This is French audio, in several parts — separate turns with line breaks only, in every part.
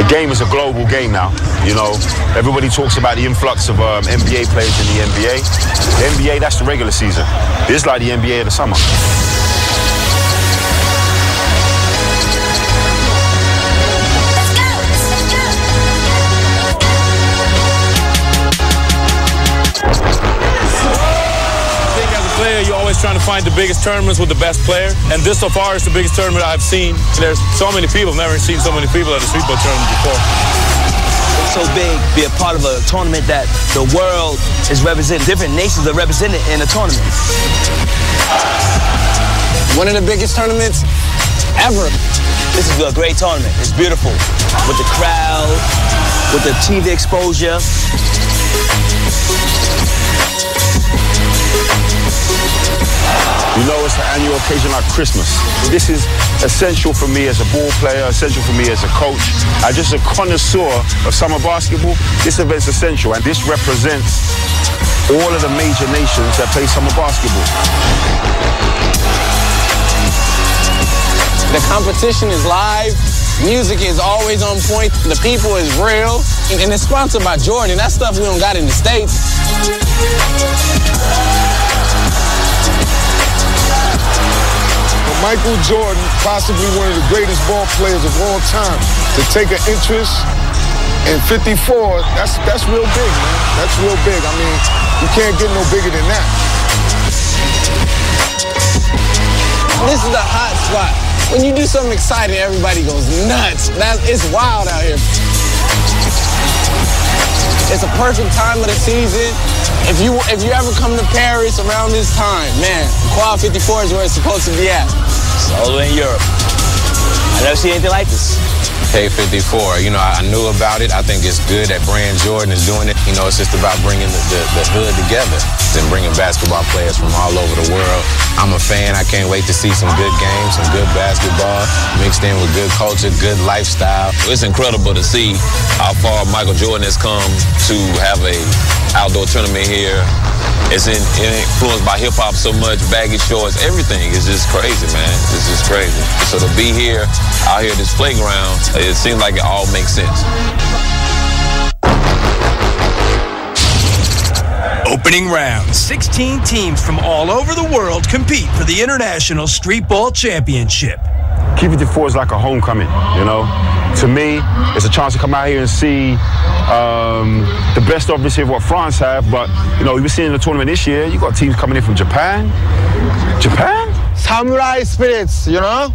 game is a global game now. You know, everybody talks about the influx of NBA players in the NBA. The NBA, that's the regular season. It's like the NBA of the summer.
You're always trying to find the biggest tournaments with the best player, and this so far is the biggest tournament I've seen. There's so many people, I've never seen so many people at a street ball tournament before.
It's so big, be a part of a tournament that the world is represented, different nations are represented in a tournament.
One of the biggest tournaments ever.
This is a great tournament. It's beautiful, with the crowd, with the TV exposure.
You know, it's an annual occasion like Christmas. This is essential for me as a ball player, essential for me as a coach. I'm just a connoisseur of summer basketball. This event's essential, and this represents all of the major nations that play summer basketball.
The competition is live. Music is always on point. The people is real. And it's sponsored by Jordan. That stuff we don't got in the States.
Michael Jordan, possibly one of the greatest ball players of all time, to take an interest in 54, that's real big, man. That's real big. I mean, you can't get no bigger than that.
This is the hot spot. When you do something exciting, everybody goes nuts. It's wild out here. It's a perfect time of the season. If you ever come to Paris around this time, man, Quad 54 is where it's supposed to be at.
It's all the way in Europe. I never see anything like this.
K54, you know, I knew about it. I think it's good that Brand Jordan is doing it. You know, it's just about bringing the hood together and bringing basketball players from all over the world. I'm a fan. I can't wait to see some good games, some good basketball mixed in with good culture, good lifestyle.
It's incredible to see how far Michael Jordan has come to have a outdoor tournament here. It's influenced by hip-hop so much, baggy shorts, everything is just crazy, man. It's just crazy. So to be here, out here at this playground, it seems like it all makes sense.
Opening round, 16 teams from all over the world compete for the International Street Ball Championship.
K54 is like a homecoming, you know? To me, it's a chance to come out here and see the best, obviously, of what France have. But, you know, we've seen in the tournament this year, you got teams coming in from Japan. Japan?
Samurai spirits, you know?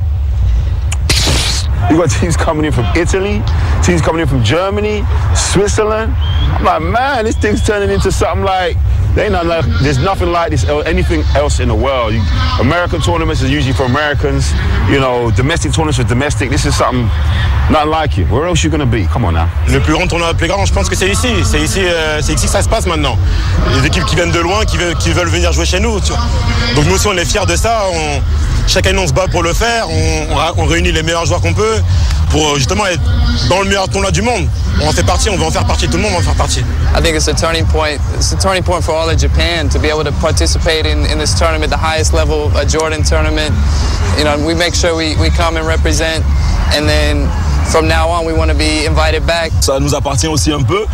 You got teams coming in from Italy, teams coming in from Germany, Switzerland. I'm like, man, this thing's turning into something like, there's nothing like this or anything else in the world. American tournaments are usually for Americans. You know, domestic tournaments are domestic. This is something not like it. Where else are you going to be? Come on now.
Le plus grand tournoi de playground, je pense que c'est ici. C'est ici que ça se passe maintenant. Les équipes qui viennent de loin, qui veulent venir jouer chez nous. Tu vois. Donc nous aussi, on est fiers de ça. Chaque année, on se bat pour le faire. On réunit les meilleurs joueurs qu'on peut pour justement être dans le meilleur tournoi du monde. On en fait partie, on veut en faire partie. Tout le monde va en faire partie.
I think it's a turning point. It's a turning point for all of Japan to be able to participate in this tournament, the highest level Jordan tournament. You know, we make sure we come and represent, and then from now on, we want to be invited back.
Ça nous appartient aussi un peu,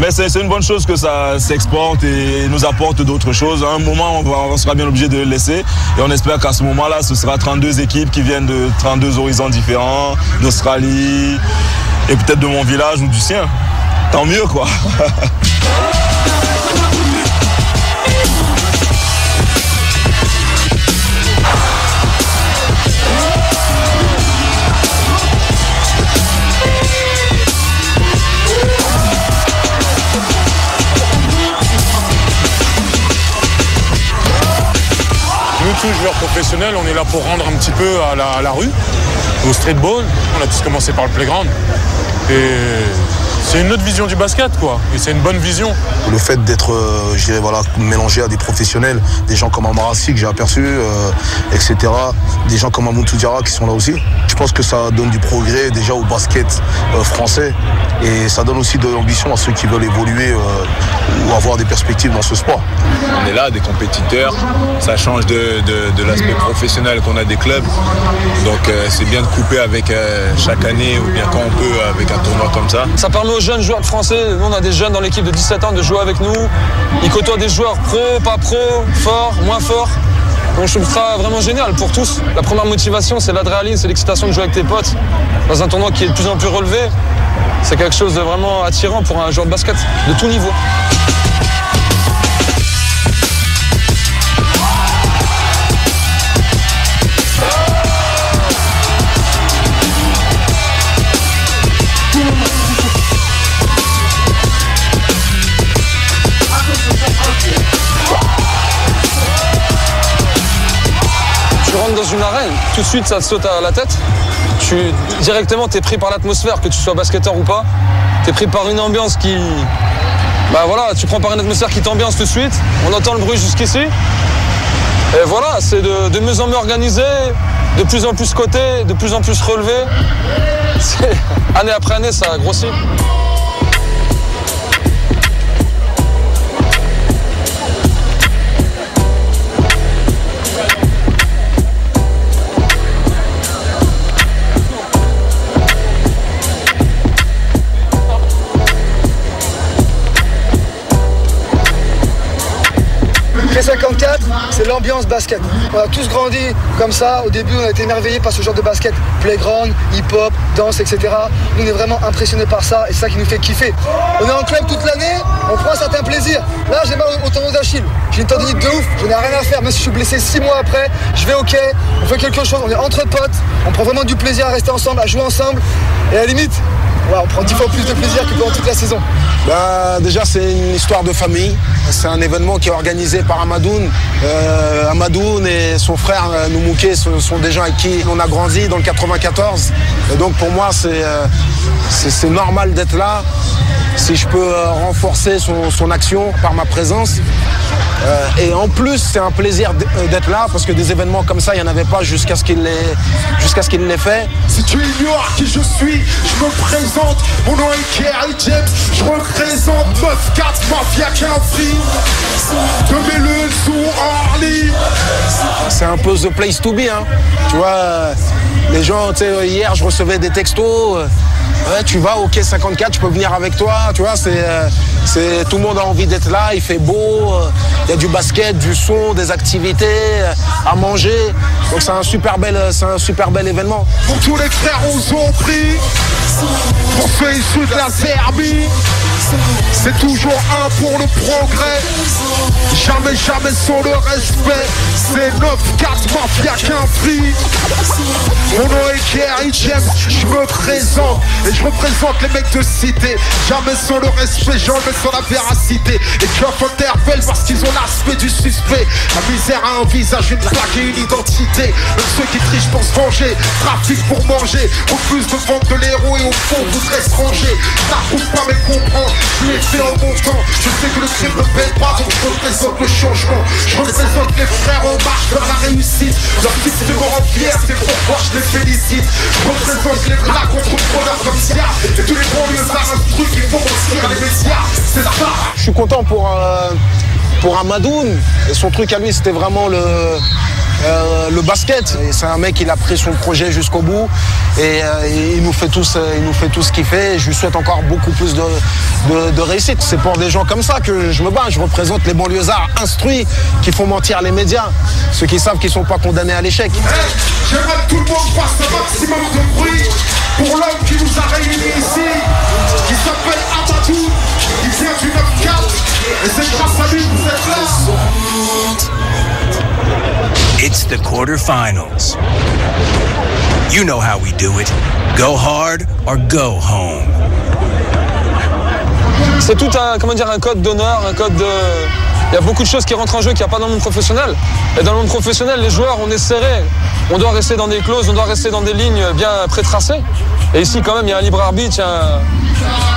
mais c'est une bonne chose que ça s'exporte et nous apporte d'autres choses. À un moment, on sera bien obligé de le laisser, et on espère qu'à ce moment-là, ce sera 32 équipes qui viennent de 32 horizons différents, d'Australie, et peut-être de mon village ou du sien. Tant mieux, quoi.
Nous tous joueurs professionnels, on est là pour rendre un petit peu à la rue, au streetball. On a tous commencé par le playground. Et
c'est une autre vision du basket, quoi. Et c'est une bonne vision.
Le fait d'être, je dirais, voilà, mélangé à des professionnels, des gens comme Amarassi que j'ai aperçu, etc. Des gens comme Amountou Diarra qui sont là aussi. Je pense que ça donne du progrès déjà au basket français et ça donne aussi de l'ambition à ceux qui veulent évoluer ou avoir des perspectives dans ce sport.
On est là, des compétiteurs, ça change de l'aspect professionnel qu'on a des clubs. Donc c'est bien de couper avec chaque année ou bien quand on peut avec un tournoi comme ça.
Ça permet aux jeunes joueurs français, nous on a des jeunes dans l'équipe de 17 ans de jouer avec nous. Ils côtoient des joueurs pro, pas pro, forts, moins forts. Donc je trouve ça vraiment génial pour tous. La première motivation c'est l'adrénaline, c'est l'excitation de jouer avec tes potes dans un tournoi qui est de plus en plus relevé. C'est quelque chose de vraiment attirant pour un joueur de basket de tout niveau. Tu rentres dans une arène, tout de suite ça te saute à la tête. Directement t'es pris par l'atmosphère, que tu sois basketteur ou pas. T'es pris par une ambiance qui... Bah voilà, tu prends par une atmosphère qui t'ambiance tout de suite. On entend le bruit jusqu'ici. Et voilà, c'est de mieux en mieux organisé, de plus en plus coté, de plus en plus relevé. Année après année, ça grossit.
P54, c'est l'ambiance basket. On a tous grandi comme ça. Au début, on a été émerveillés par ce genre de basket. Playground, hip-hop, danse, etc. Nous, on est vraiment impressionnés par ça et c'est ça qui nous fait kiffer. On est en club toute l'année, on prend un certain plaisir. Là, j'ai mal au tendon d'Achille. J'ai une tendinite de ouf, je n'ai rien à faire. Même si je suis blessé 6 mois après, je vais OK, on fait quelque chose, on est entre potes. On prend vraiment du plaisir à rester ensemble, à jouer ensemble. Et à la limite, ouais, on prend 10 fois plus de plaisir que pendant toute la saison.
Déjà, c'est une histoire de famille. C'est un événement qui est organisé par Amadoun. Amadoun et son frère Noumouké sont des gens avec qui on a grandi dans le 94. Et donc pour moi, c'est normal d'être là. Si je peux renforcer son action par ma présence. Et en plus, c'est un plaisir d'être là parce que des événements comme ça, il n'y en avait pas jusqu'à ce qu'il l'ait fait.
Si tu ignores qui je suis, je me présente. Mon nom est Kerry James, je représente 9-4 Mafia Quincy. De Melun sous Orly.
C'est un peu the place to be, hein. Tu vois, les gens, tu sais, hier, je recevais des textos. Ouais, tu vas au quai 54, je peux venir avec toi, tu vois, tout le monde a envie d'être là, il fait beau, il y a du basket, du son, des activités, à manger, donc c'est un super bel événement.
Pour tous les frères aux ont pris, pour ceux issus de la Serbie, c'est toujours un pour le progrès, jamais sans le respect, c'est 9-4 Mafia Quincy. Mon nom est Kerry James, je me présente. Et je représente les mecs de cité. Jamais sans le respect, jamais sans la véracité. Les keufs interpellent parce qu'ils ont l'aspect du suspect. La misère a un visage, une plaque et une identité. Même ceux qui trichent pour se venger, trafiquent pour manger, refusent de vendre de l'héros et au fond voudraient se ranger. T'arrives pas mais comprends, je l'ai fait en bon temps. Je sais que le crime ne paie pas, donc je représente le changement. Je représente les frères en marche vers la réussite. Leur fils de me rend fier, c'est pourquoi je les félicite. Je représente les bras contre le preneur comme ça. Et tous les banlieusards, un truc qu'il faut construire les médias, c'est ça.
Je suis content pour Amadoun. Et son truc à lui, c'était vraiment le basket. C'est un mec, il a pris son projet jusqu'au bout et il nous fait tous kiffer. Je lui souhaite encore beaucoup plus de réussite. C'est pour des gens comme ça que je me bats. Je représente les banlieusards instruits qui font mentir les médias. Ceux qui savent qu'ils ne sont pas condamnés à l'échec.
J'aimerais que tout le monde fasse un maximum de bruit pour l'homme qui nous a réunis ici, qui s'appelle Amadoun, qui vient du 9-4, et c'est grâce à lui que vous êtes là.
It's the quarterfinals. You know how we do it. Go hard or go home.
C'est tout un code d'honneur, un code de... Il y a beaucoup de choses qui rentrent en jeu qu'il n'y a pas dans le monde professionnel. Et dans le monde professionnel, les joueurs, on est serrés. On doit rester dans des clauses, on doit rester dans des lignes bien prétracées. Et ici, quand même, il y a un libre arbitre,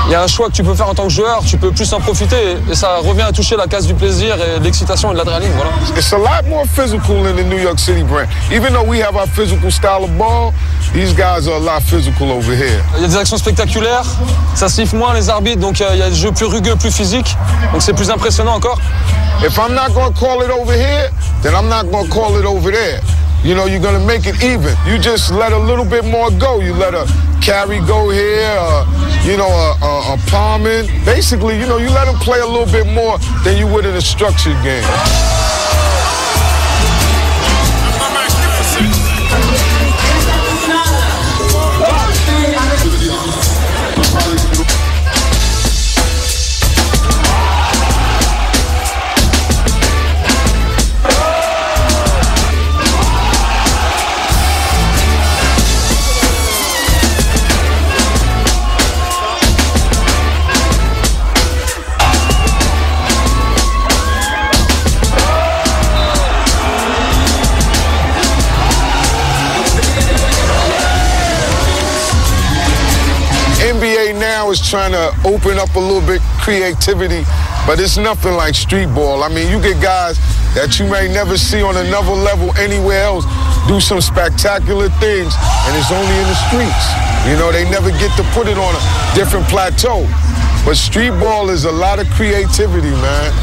il y a un choix que tu peux faire en tant que joueur, tu peux plus en profiter et ça revient à toucher la case du plaisir et de l'excitation et de l'adrénaline. Voilà.
It's a lot more physical in the New York City brand. Even though we have our physical style of ball, these guys are a lot physical over here.
Il y a des actions spectaculaires, ça siffle moins les arbitres, donc il y a des jeux plus rugueux, plus physiques, donc c'est plus impressionnant encore.
If I'm not going to call it over here, then I'm not going to call it over there. You know, you're going to make it even. You just let a little bit more go. You let a carry go here, you know, a palming. Basically, you know, you let them play a little bit more than you would in a structured game. Now is trying to open up a little bit creativity, but it's nothing like street ball. I mean, you get guys that you may never see on another level anywhere else do some spectacular things, and it's only in the streets. You know, they never get to put it on a different plateau. But street ball is a lot of creativity, man.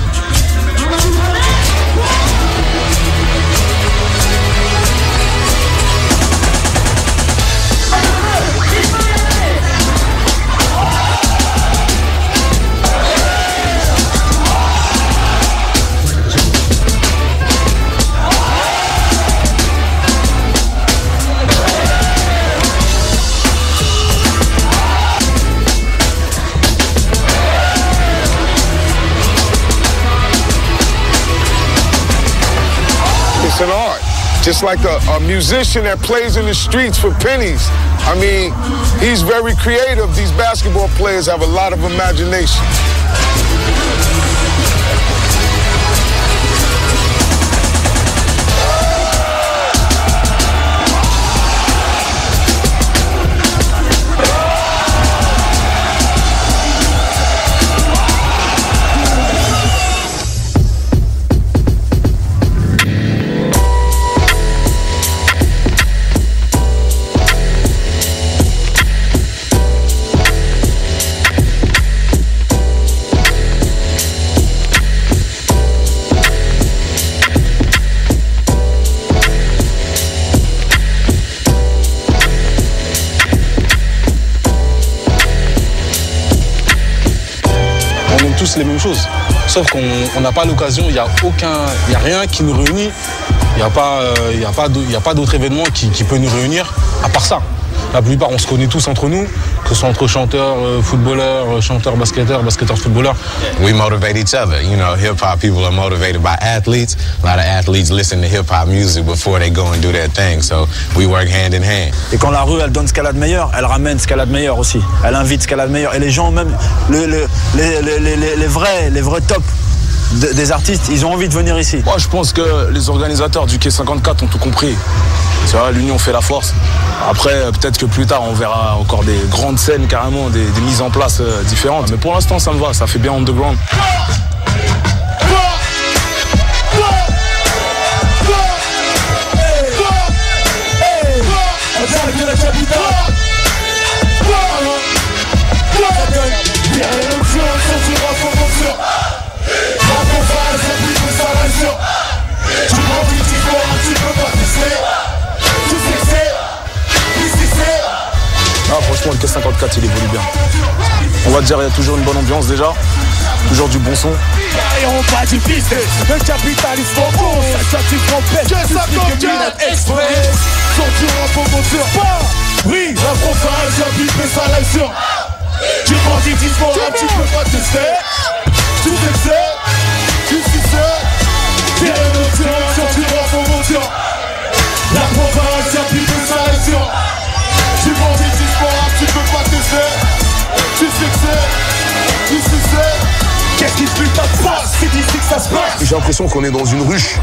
It's an art, just like a musician that plays in the streets for pennies. I mean, he's very creative. These basketball players have a lot of imagination.
Tous les mêmes choses, sauf qu'on n'a pas l'occasion, il n'y a rien qui nous réunit, il n'y a pas d'autre événement qui peut nous réunir à part ça. La plupart, on se connaît tous entre nous, que ce soit entre chanteurs, footballeurs, chanteurs, basketteurs, footballeurs.
We motivate each other. You know, hip-hop people are motivated by athletes. A lot of athletes listen to hip-hop music before they go and do their thing. So we work hand in hand.
Et quand la rue, elle donne ce qu'elle a de meilleur, elle ramène ce qu'elle a de meilleur aussi. Elle invite ce qu'elle a de meilleur. Et les gens, même les vrais tops des artistes, ils ont envie de venir ici.
Moi, je pense que les organisateurs du Quai 54 ont tout compris. Tu vois, l'union fait la force. Après, peut-être que plus tard, on verra encore des grandes scènes, carrément, des mises en place différentes. Mais pour l'instant, ça me va, ça fait bien underground. Franchement, le Quai 54, il évolue bien. On va dire, il y a toujours une bonne ambiance déjà, toujours du bon son.
On pas du business, le capitalisme en cause, ça tu trompes, Quai 54 Express, sortir en promoteur, oui, la province, la Bible et sa lecture. Tu banditisme, tu peux pas tester, tu t'excès, tu succès, t'es un auteur, sortir en promoteur. La province, la Bible et sa lecture. Tu banditisme, tu peux pas tester, tu succès, tu succès. Qu'est-ce qui putain se passe? C'est d'ici que ça se passe.
J'ai l'impression qu'on est dans une ruche.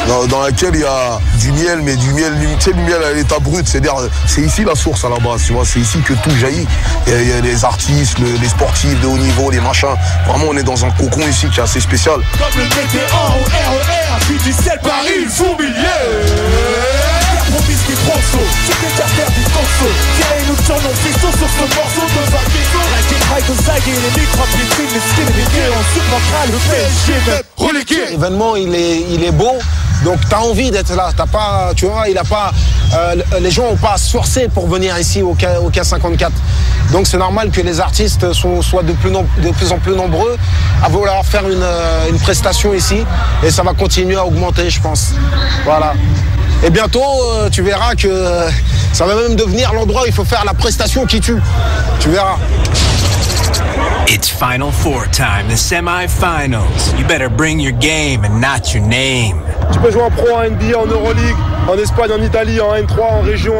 dans laquelle il y a du miel, mais du miel, tu sais, du miel à l'état brut. C'est-à-dire, c'est ici la source à la base, tu vois. C'est ici que tout jaillit. Il y a les artistes, les sportifs de haut niveau, les machins. Vraiment, on est dans un cocon ici qui est assez spécial.
Comme le météo au RER, puis du ciel Paris, une fourmilière. Promis qui tronçon, c'était déjà faire du conso. Tiens, nous tournons fiston sur ce morceau dans un ghetto. La G-High Gonzague et les micro-piscines, les skins rivières en subventral, le PSG même relégué.
L'événement, il est beau. Donc tu as envie d'être là, t'as pas, tu vois, il a pas, les gens n'ont pas à se forcer pour venir ici au K54. Donc c'est normal que les artistes soient de plus en plus nombreux à vouloir faire une prestation ici, et ça va continuer à augmenter, je pense. Voilà. Et bientôt, tu verras que ça va même devenir l'endroit où il faut faire la prestation qui tue. Tu verras.
It's Final Four time, the semi-finals. You better bring your game and not your name.
Tu peux jouer en pro, en NBA, en Euroleague, en Espagne, en Italie, en N3, en région,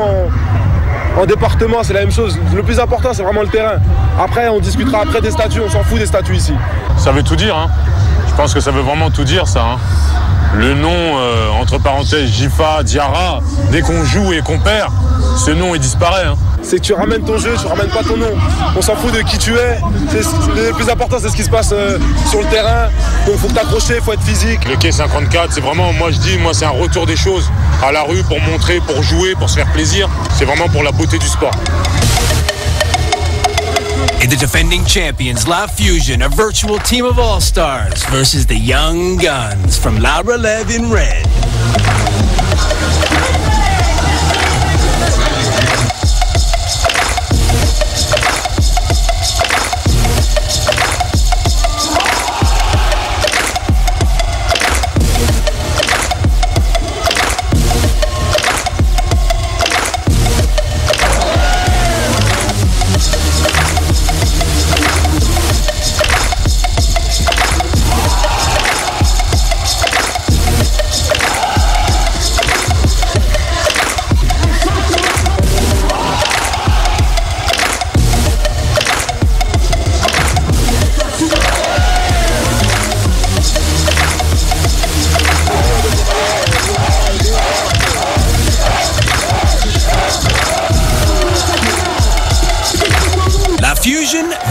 en département, c'est la même chose. Le plus important, c'est vraiment le terrain. Après, on discutera après des statuts, on s'en fout des statuts ici.
Ça veut tout dire, hein. Je pense que ça veut vraiment tout dire, ça. Hein. Le nom, entre parenthèses, Jifa, Diarra, dès qu'on joue et qu'on perd, ce nom, il disparaît. Hein.
C'est que tu ramènes ton jeu, tu ramènes pas ton nom. On s'en fout de qui tu es. Le plus important, c'est ce qui se passe sur le terrain. Donc il faut t'accrocher, il faut être physique.
Le K54, c'est vraiment, moi c'est un retour des choses à la rue pour montrer, pour jouer, pour se faire plaisir. C'est vraiment pour la beauté du sport.
And the defending champions, La Fusion, a virtual team of all-stars versus the Young Guns from La Relève in red.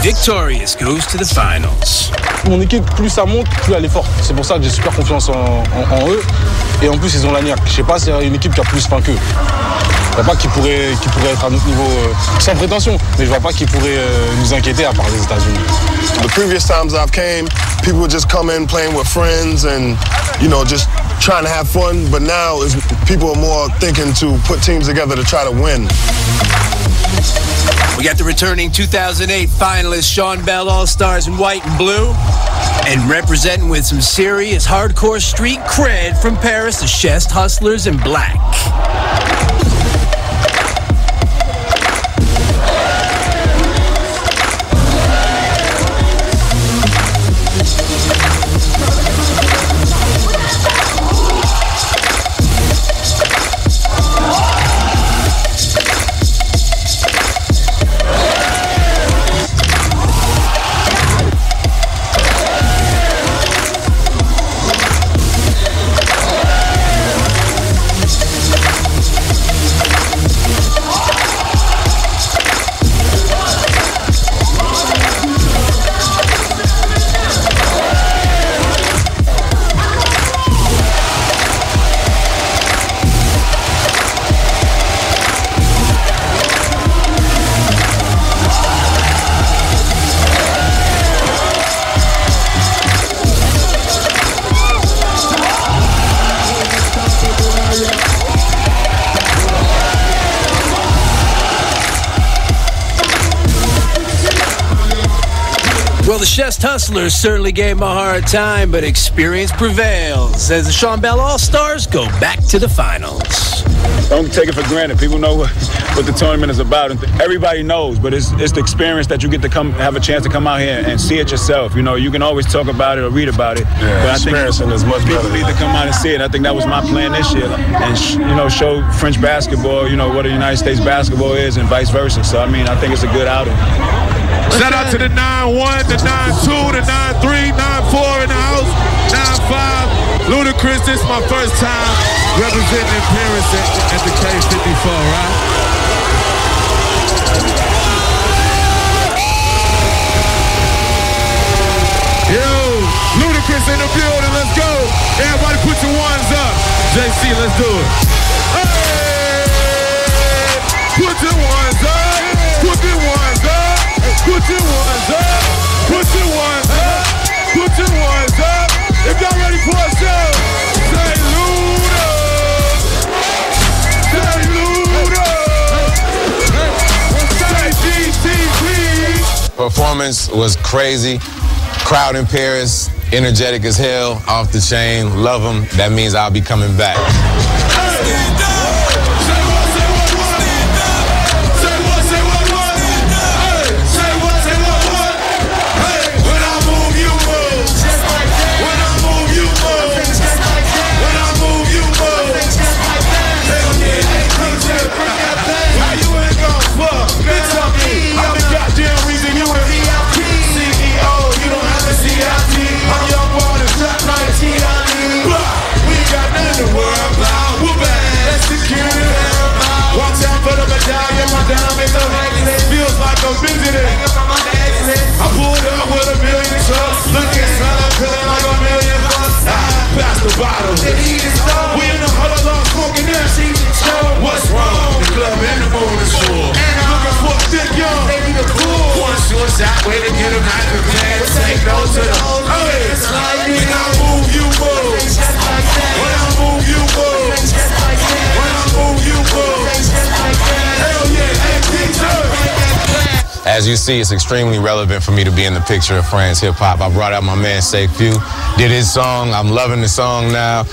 Victorious goes to the finals.
Mon équipe, plus ça monte, plus elle est forte. C'est pour ça que j'ai super confiance en eux. Et en plus, ils ont la niaque. Je sais pas s'il y a une équipe qui a plus faim qu'eux. Je vois pas qui pourrait être à notre niveau, sans prétention, mais je vois pas qui pourrait nous inquiéter à part les États-Unis.
The previous times I've came, people would just come in playing with friends and, you know, just trying to have fun. But now people are more thinking to put teams together to try to win.
We got the returning 2008 finalist Sean Bell All-Stars in white and blue. And representing with some serious hardcore street cred from Paris, the Chest Hustlers in black. Well, the Chest Hustlers certainly gave him a hard time, but experience prevails as the Sean Bell All-Stars go back to the finals.
Don't take it for granted. People know what the tournament is about. And everybody knows, but it's the experience that you get to come have a chance to come out here and see it yourself. You know, you can always talk about it or read about it.
Yeah,
but I think
is much
people
better.
need to come out and see it. I think that was my plan this year. And, you know, show French basketball, you know, what the United States basketball is and vice versa. So, I mean, I think it's a good outing.
Shout out to the 9-1, the 9-2, the 9-3, 9-4 in the house, 9-5. Ludacris, this is my first time representing in Paris at the K54, right? Yo, Ludacris in the building, let's go. Everybody put your ones up. JC, let's do it. Hey, put your ones up. Put your ones up. Put your ones up. Put your ones up. Put your ones up. If y'all ready for a show, say Luda. Say Luda. Say GTV.
Performance was crazy. Crowd in Paris, energetic as hell, off the chain, love them. That means I'll be coming back.
Feels like I'm visiting. I pulled up with a million trucks. Looking smell feeling like a million bucks. Pass the bottle. We in the huddle up smoking that. What's wrong? The club in the morning store. Looking for a thick young. One short shot, way to get him out of the plan. Take no to the hey. When I move, you move. When I move, you move. When I move, you move. Hell yeah, hey,
as you see, it's extremely relevant for me to be in the picture of France hip hop. I brought out my man Safe Few, did his song. I'm loving the song now.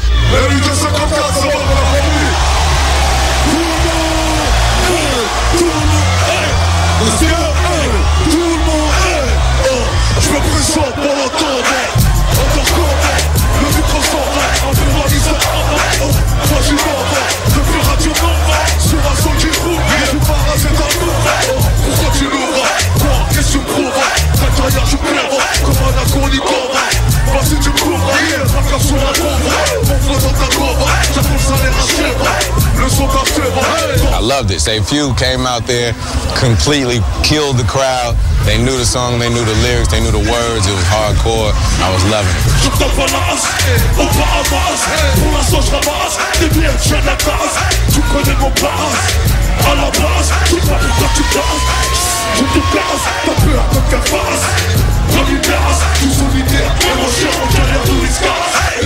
I loved it. Say Few came out there, completely killed the crowd. They knew the song, they knew the lyrics, they knew the words. It was hardcore. I was loving it.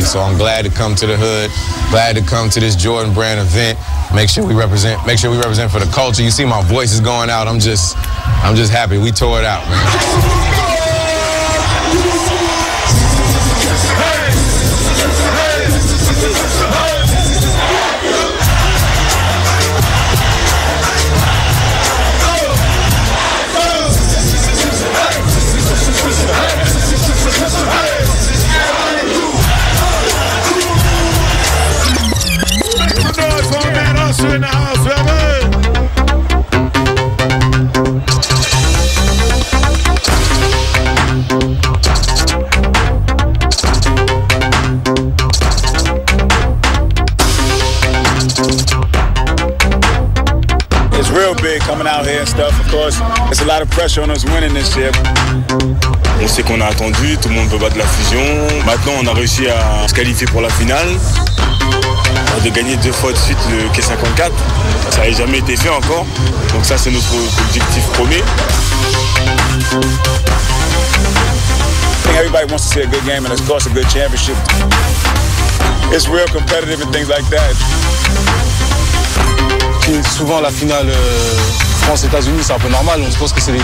So I'm glad to come to the hood, glad to come to this Jordan Brand event. Make sure we represent for the culture. You see my voice is going out. I'm just happy. We tore it out, man.
In the house, baby.
It's real big coming out here and stuff, of course. There's a lot of pressure on us winning this year.
On sait qu'on a attendu, tout le monde peut battre la fusion. Maintenant, on a réussi à se qualifier pour la finale. De gagner 2 fois de suite le K54, ça n'avait jamais été fait encore, donc ça c'est notre objectif premier.
I think everybody wants to see a good game and of course a good championship. It's real competitive and things like that.
Souvent la finale France-États-Unis c'est un peu normal, on pense que c'est les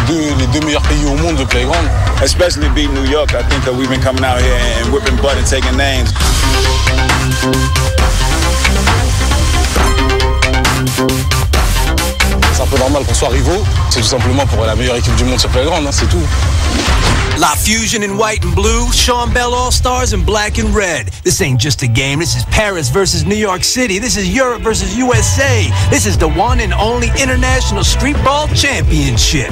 deux meilleurs pays au monde de playground.
Especially beat New York, I think that we've been coming out here and whipping butt and taking names.
C'est un peu normal qu'on soit rivaux, c'est tout simplement pour la meilleure équipe du monde sur playground, hein, c'est tout.
La Fusion in white and blue, Sean Bell All-Stars in black and red. This ain't just a game, this is Paris versus New York City. This is Europe versus USA. This is the one and only International Street Ball Championship.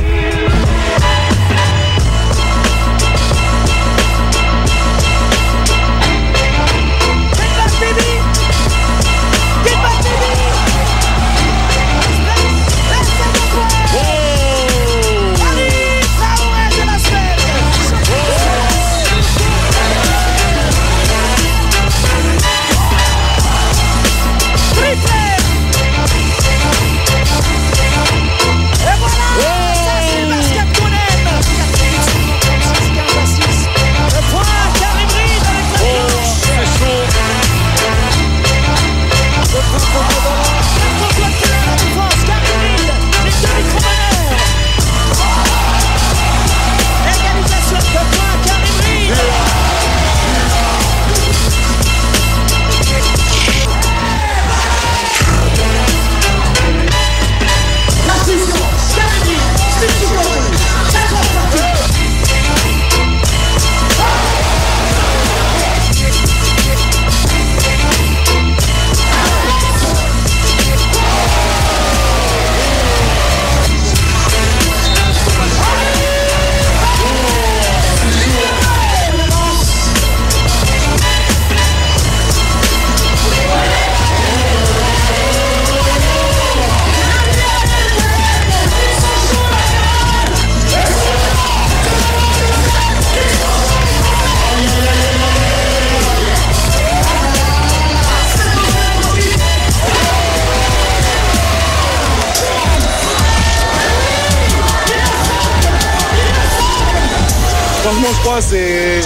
Franchement, je crois que c'est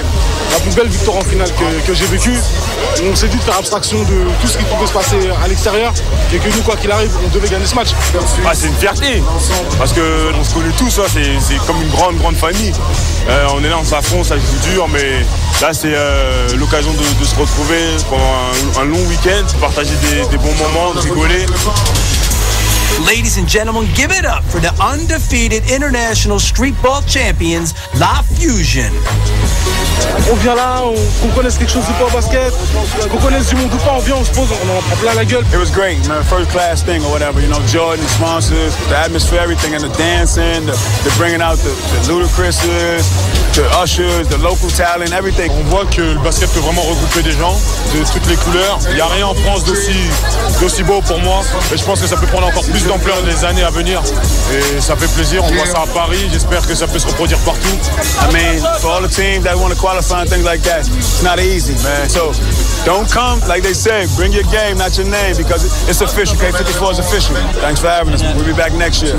la plus belle victoire en finale que j'ai vécue. On s'est dit de faire abstraction de tout ce qui pouvait se passer à l'extérieur et que nous, quoi qu'il arrive, on devait gagner ce match.
Ah, c'est une fierté parce qu'on se connaît tous, hein, c'est comme une grande famille. On est là, on s'affronte, ça joue dur, mais là c'est l'occasion de se retrouver pendant un long week-end, partager des bons moments, de rigoler.
Ladies and gentlemen, give it up for the undefeated international streetball champions, La Fusion.
On vient là, qu'on connaisse quelque chose ou pas au basket, qu'on connaisse du monde ou pas, on vient, on se pose, on en prend plein la gueule.
It was great, man. First class thing or whatever, you know, Jordan, the sponsors, the atmosphere, everything, and the dancing, the bringing out the Ludacris's, the ushers, the local talent, everything.
On voit que le basket peut vraiment regrouper des gens de toutes les couleurs. Il n'y a rien en France d'aussi beau pour moi. Et je pense que ça peut prendre encore plus d'ampleur les années à venir. Et ça fait plaisir, on voit ça à Paris. J'espère que ça peut se reproduire partout.
I mean, for all the teams that want to qualify and things like that, it's not easy, man. So don't come, like they say, bring your game, not your name, because it's official. K54 is official. Thanks for having us. We'll be back next year.